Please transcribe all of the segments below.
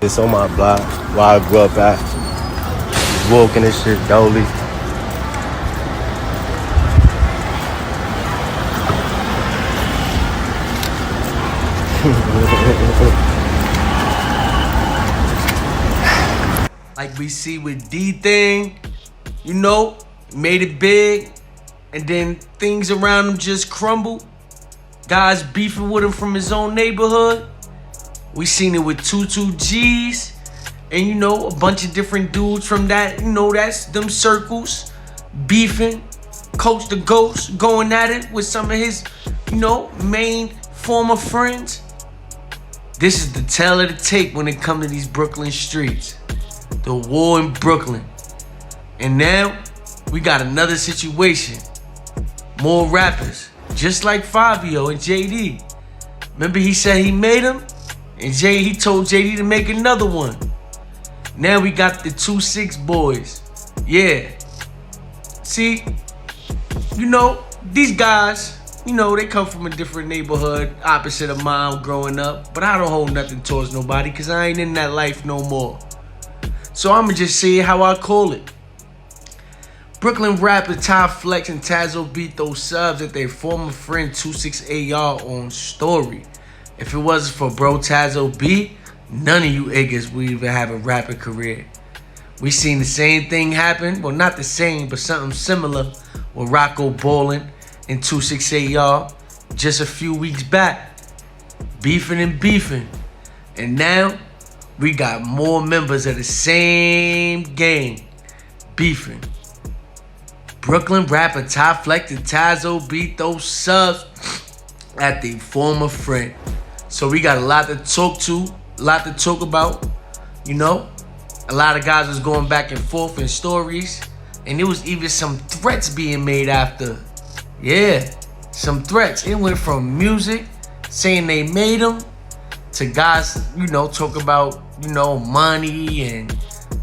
It's on my block where I grew up at. Walking this shit dolly. Like we see with D-Thing, you know, made it big, and then things around him just crumble. Guys beefing with him from his own neighborhood. We seen it with 22 G's, and you know, a bunch of different dudes from that, you know, that's them circles, beefing, Coach the Ghost going at it with some of his, you know, main former friends. This is the tale of the tape when it comes to these Brooklyn streets. The war in Brooklyn. And now, we got another situation. More rappers, just like Fabio and JD. Remember he said he made them? And he told JD to make another one. Now we got the 2-6 boys. Yeah. See, you know, these guys, you know, they come from a different neighborhood, opposite of mine growing up. But I don't hold nothing towards nobody, because I ain't in that life no more. So I'ma just say it how I call it. Brooklyn rapper Ty Flex and Taz O beat those subs at their former friend 26AR on story. If it wasn't for bro Taz O, none of you niggas would even have a rapping career. We seen the same thing happen, well not the same, but something similar with Rocco Ballin and 26AR just a few weeks back. Beefing and beefing. And now, we got more members of the same gang beefing. Brooklyn rapper Ty Flex and Taz O beat those subs at the former friend. So we got a lot to talk about, you know. A lot of guys was going back and forth in stories, and there was even some threats being made after. Yeah, some threats. It went from music, saying they made them, to guys, you know, talk about, you know, money and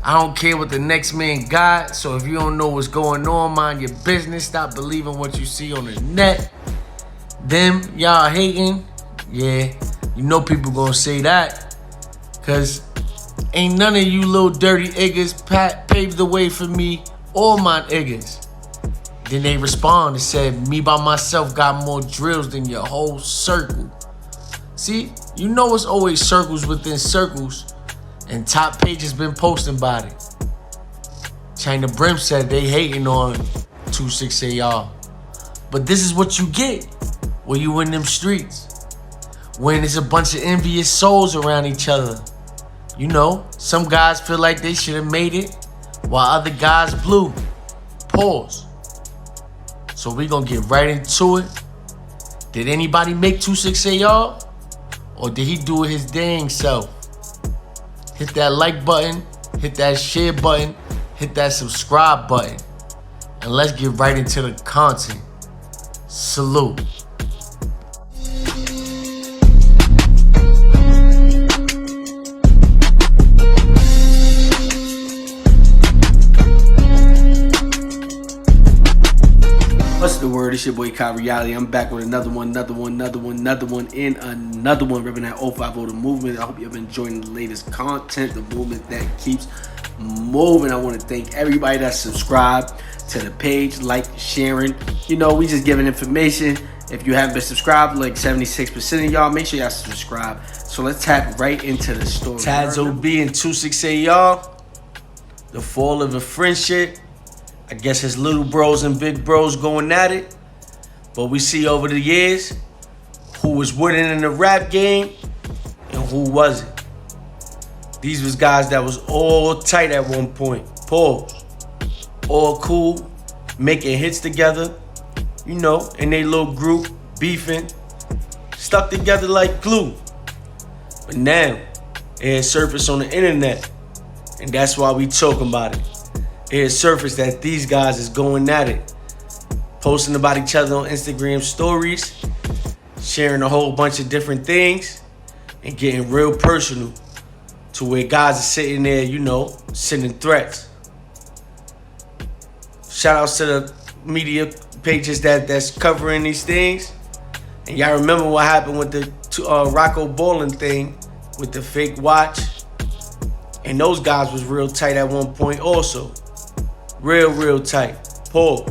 I don't care what the next man got. So if you don't know what's going on, mind your business. Stop believing what you see on the net. Them, y'all hating. Yeah, you know people gonna say that. Cause ain't none of you little dirty niggas paved the way for me or my niggas. Then they respond and said, me by myself got more drills than your whole circle. See, you know it's always circles within circles, and Top Page has been posting about it. China Brim said they hating on 26AR. But this is what you get when you in them streets. When there's a bunch of envious souls around each other. You know, some guys feel like they should have made it, while other guys blew. Pause. So we gonna get right into it. Did anybody make 26AR? Or did he do it his dang self? Hit that like button, hit that share button, hit that subscribe button. And let's get right into the content. Salute. What's the word? It's your boy Kha.Reality. I'm back with another one, and another one. Repping that 050 the movement. I hope you've been enjoying the latest content, the movement that keeps moving. I want to thank everybody that subscribed to the page, like, sharing. You know, we just giving information. If you haven't been subscribed, like 76% of y'all, make sure y'all subscribe. So let's tap right into the story. Taz O and 26AR, the fall of a friendship. I guess his little bros and big bros going at it. But we see over the years who was winning in the rap game and who wasn't. These was guys that was all tight at one point. Pause. All cool, making hits together, you know, in their little group, beefing, stuck together like glue. But now, it has surfaced on the internet, and that's why we talking about it. It has surfaced that these guys is going at it, posting about each other on Instagram stories, sharing a whole bunch of different things, and getting real personal to where guys are sitting there, you know, sending threats. Shout outs to the media pages that's covering these things. And y'all remember what happened with the Rocco Ballin thing with the fake watch And those guys was real tight at one point also. Real tight. Paul.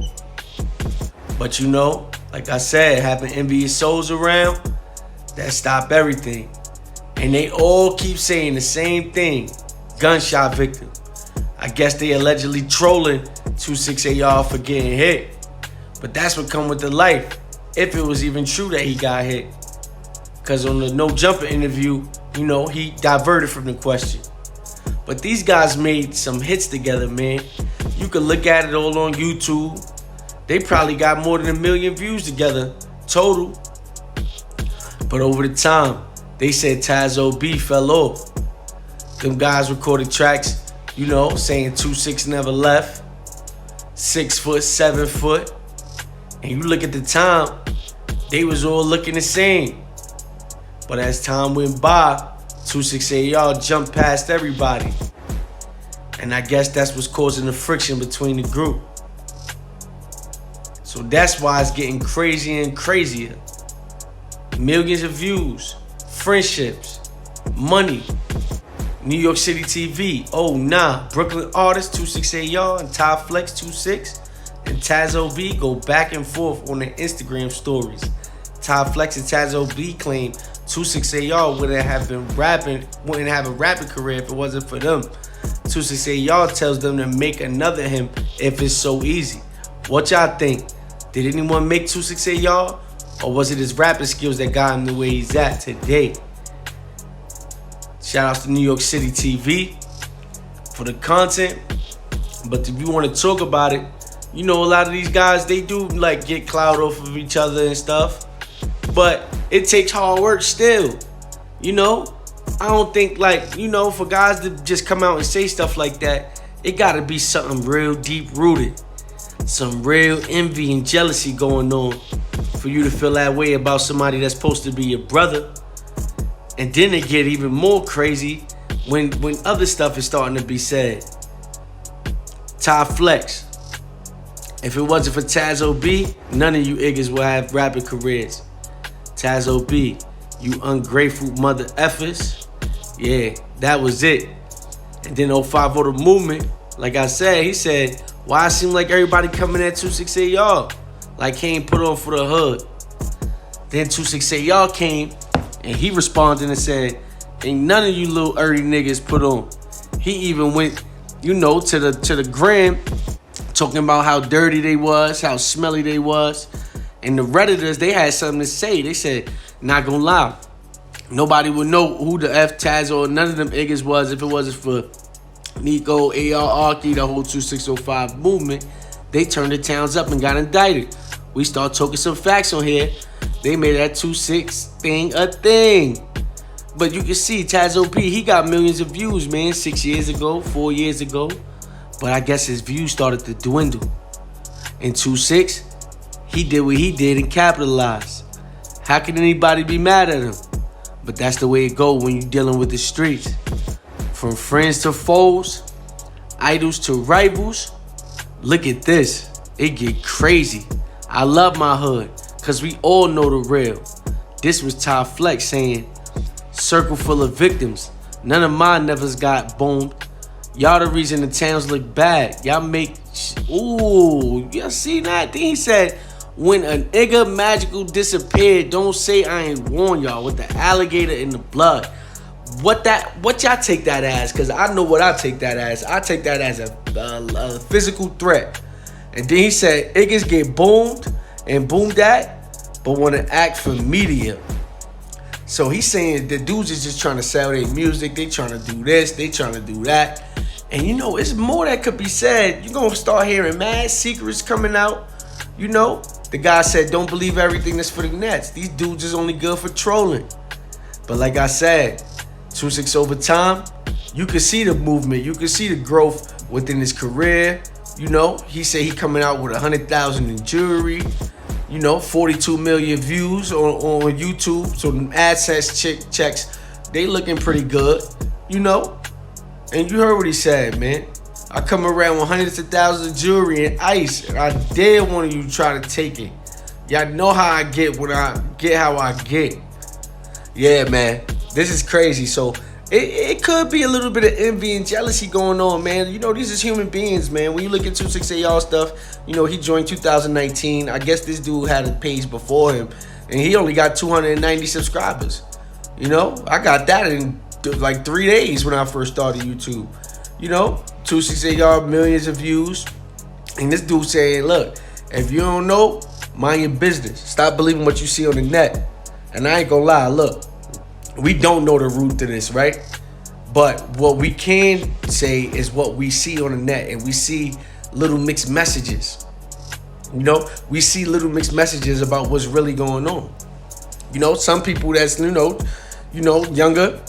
But you know, like I said, having envious souls around, that stopped everything. And they all keep saying the same thing. Gunshot victim. I guess they allegedly trolling 268 for getting hit. But that's what come with the life. If it was even true that he got hit. Because on the No Jumper interview, you know, he diverted from the question. But these guys made some hits together, man. You can look at it all on YouTube. They probably got more than 1 million views together, total. But over the time, they said Taz O fell off. Them guys recorded tracks, you know, saying 2-6 never left. 6 foot, 7 foot. And you look at the time, they was all looking the same. But as time went by, 268 jumped past everybody. And I guess that's what's causing the friction between the group. So that's why it's getting crazier and crazier. Millions of views, friendships, money. New York City TV, oh nah. Brooklyn artists 268 and Ty Flex 26 and Taz O go back and forth on their Instagram stories. Ty Flex and Taz O claim 268 wouldn't have a rapping career if it wasn't for them. 268 tells them to make another him if it's so easy. What y'all think? Did anyone make 268 or was it his rapping skills that got him the way he's at today? Shout out to New York City TV for the content. But if you want to talk about it, you know, a lot of these guys, they do like get clout off of each other and stuff. But it takes hard work still. You know, I don't think like, you know, for guys to just come out and say stuff like that, it gotta be something real deep rooted. Some real envy and jealousy going on for you to feel that way about somebody that's supposed to be your brother. And then it get even more crazy when other stuff is starting to be said. Ty Flex. If it wasn't for Taz O, none of you niggas will have rapping careers. Taz O, you ungrateful mother effers. Yeah, that was it. And then 05 the movement, like I said, he said, why it seem like everybody coming at 268 like he ain't put on for the hood. Then 268 came and he responded and said, ain't none of you little early niggas put on. He even went, you know, to the gram, talking about how dirty they was, how smelly they was. And the Redditors, they had something to say. They said, not gonna lie, nobody would know who the F Taz or none of them niggas was if it wasn't for Nico, AR, Arky, the whole 2605 movement. They turned the towns up and got indicted. We start talking some facts on here. They made that 26 thing a thing. But you can see Taz O, he got millions of views, man, 6 years ago, 4 years ago. But I guess his views started to dwindle. In 26, he did what he did and capitalized. How can anybody be mad at him? But that's the way it go when you're dealing with the streets. From friends to foes, idols to rivals. Look at this. It get crazy. I love my hood, cause we all know the real. This was Ty Flex saying, circle full of victims. None of my nevers got boomed. Y'all the reason the towns look bad. Y'all make, ooh, y'all see that? Then he said, when a nigga magical disappeared, don't say I ain't warned y'all with the alligator in the blood. What y'all take that as? Cause I know what I take that as. I take that as a physical threat. And then he said, niggas get boomed and boomed at, but want to act for media. So he's saying the dudes is just trying to sell their music. They trying to do this. They trying to do that. And you know, it's more that could be said. You're going to start hearing mad secrets coming out. You know, the guy said, don't believe everything that's for the Nets. These dudes is only good for trolling. But like I said, 26 over time, you can see the movement. You can see the growth within his career. You know, he said he coming out with 100,000 in jewelry. You know, 42 million views on YouTube. So the AdSense checks, they looking pretty good. You know, and you heard what he said, man. I come around with hundreds of thousands of jewelry and ice, and I dare one of you try to take it. Y'all know how I get when I get how I get. Yeah, man, this is crazy. So It could be a little bit of envy and jealousy going on, man. You know, these is human beings, man. When you look at 268 stuff, you know, he joined 2019. I guess this dude had a page before him, and he only got 290 subscribers. You know, I got that in like 3 days when I first started YouTube. You know, 268 millions of views. And this dude saying, look, if you don't know, mind your business. Stop believing what you see on the net. And I ain't gonna lie, look, we don't know the root to this, right? But what we can say is what we see on the net, and we see little mixed messages. You know, we see little mixed messages about what's really going on. You know, some people that's, you know, younger,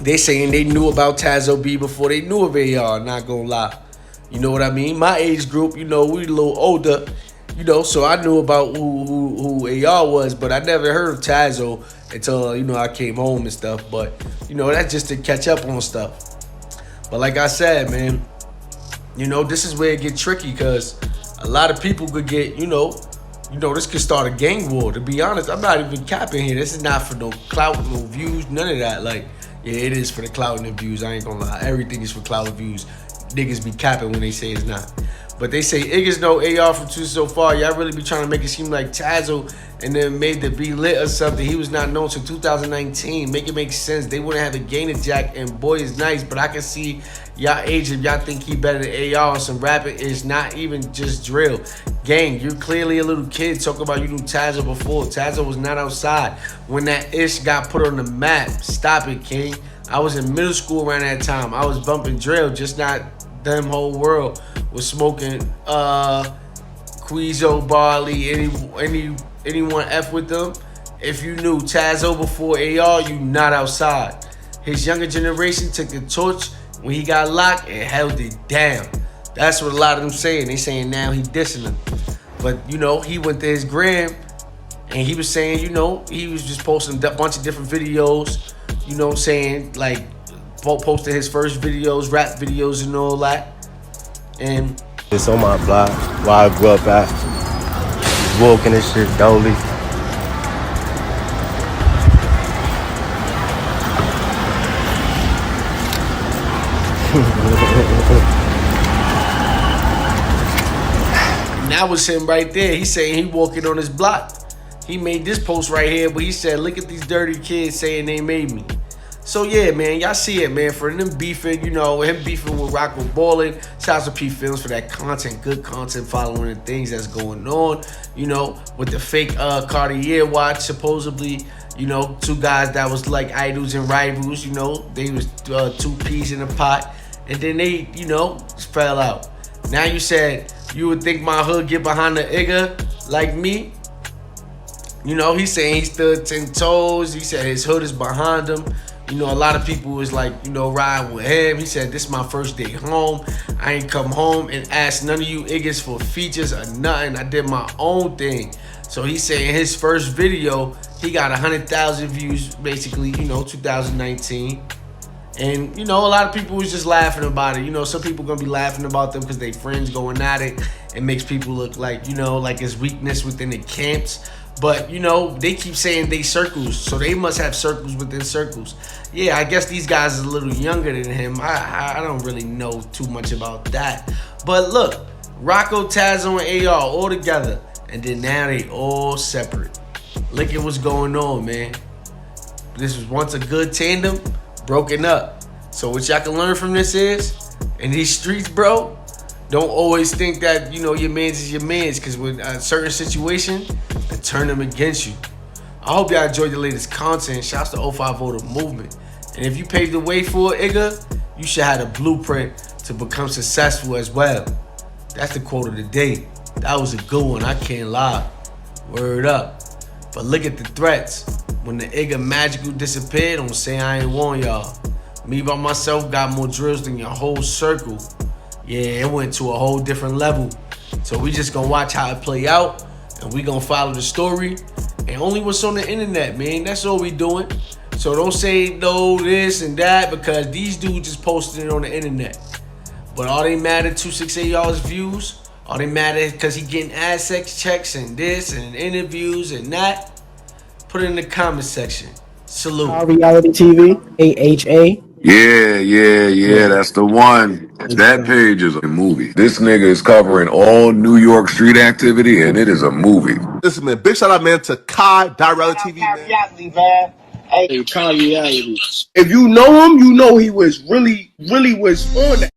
they saying they knew about Taz O before they knew of AR, not gonna lie. You know what I mean? My age group, you know, we a little older, you know, so I knew about who AR was, but I never heard of Taz O until, you know, I came home and stuff. But, you know, that's just to catch up on stuff. But like I said, man, you know, this is where it get tricky, because a lot of people could get, you know, this could start a gang war. To be honest, I'm not even capping here. This is not for no clout, no views, none of that. Like, yeah, it is for the clout and the views. I ain't gonna lie. Everything is for clout and views. Niggas be capping when they say it's not. But they say niggas know AR from 2 so far. Y'all really be trying to make it seem like Taz O and then made the be lit or something. He was not known till 2019. Make it make sense. They wouldn't have a Gainer Jack, and boy is nice. But I can see y'all age if y'all think he better than AR on some rapping. It's not even just drill. Gang, you're clearly a little kid. Talk about you knew Taz O before. Taz O was not outside when that ish got put on the map. Stop it, King. I was in middle school around that time. I was bumping drill, just not them whole world was smoking Queezo, Barley, anyone F with them. If you knew Taz O before AR, you not outside. His younger generation took the torch when he got locked and held it down. That's what a lot of them saying. They saying now he dissing them. But, you know, he went to his gram and he was saying, you know, he was just posting a bunch of different videos, you know, saying like, posted his first videos, rap videos and all that. And it's on my block where I grew up at. Walking this shit dolly. And that was him right there. He saying he walking on his block. He made this post right here, but he said, look at these dirty kids saying they made me. So yeah, man, y'all see it, man. For them beefing, you know, him beefing with Rocco Ballin. Shout out to P Films for that content, good content, following the things that's going on. You know, with the fake Kha.realityTV watch, supposedly, you know, 2 guys that was like idols and rivals. You know, they was 2 peas in a pot, and then they, you know, fell out. Now you said you would think my hood get behind the nigga like me. You know, he's saying he stood 10 toes. He said his hood is behind him. You know, a lot of people was like, you know, riding with him. He said, this is my first day home. I ain't come home and asked none of you niggas for features or nothing. I did my own thing. So he's saying his first video, he got 100,000 views, basically, you know, 2019. And, you know, a lot of people was just laughing about it. You know, some people gonna be laughing about them because they friends going at it. It makes people look like, you know, like it's weakness within the camps. But, you know, they keep saying they circles, so they must have circles within circles. Yeah, I guess these guys are a little younger than him. I don't really know too much about that. But look, Rocco, Taz O, and AR all together, and then now they all separate. Look at what's going on, man. This was once a good tandem, broken up. So what y'all can learn from this is, in these streets, bro, don't always think that, you know, your mans is your mans, because with a certain situation, they turn them against you. I hope y'all enjoyed the latest content. Shouts to 050 The Movement. And if you paved the way for it, Igga, you should have a blueprint to become successful as well. That's the quote of the day. That was a good one, I can't lie. Word up. But look at the threats. When the Igga magical disappeared, don't say I ain't warn y'all. Me by myself got more drills than your whole circle. Yeah, it went to a whole different level. So we just gonna watch how it play out, and we gonna follow the story. And only what's on the internet, man. That's all we doing. So don't say no this and that, because these dudes just posted it on the internet. But are they mad at 268's views? Are they mad at because he getting ad sex checks and this and interviews and that? Put it in the comment section. Salute. Kha.realityTV, AHA. Yeah, that's the one. That page is a movie. This nigga is covering all New York street activity, and it is a movie. Listen, man, big shout out, man, to Kha.realityTV, man. Kha.reality. If you know him, you know he was really was on that.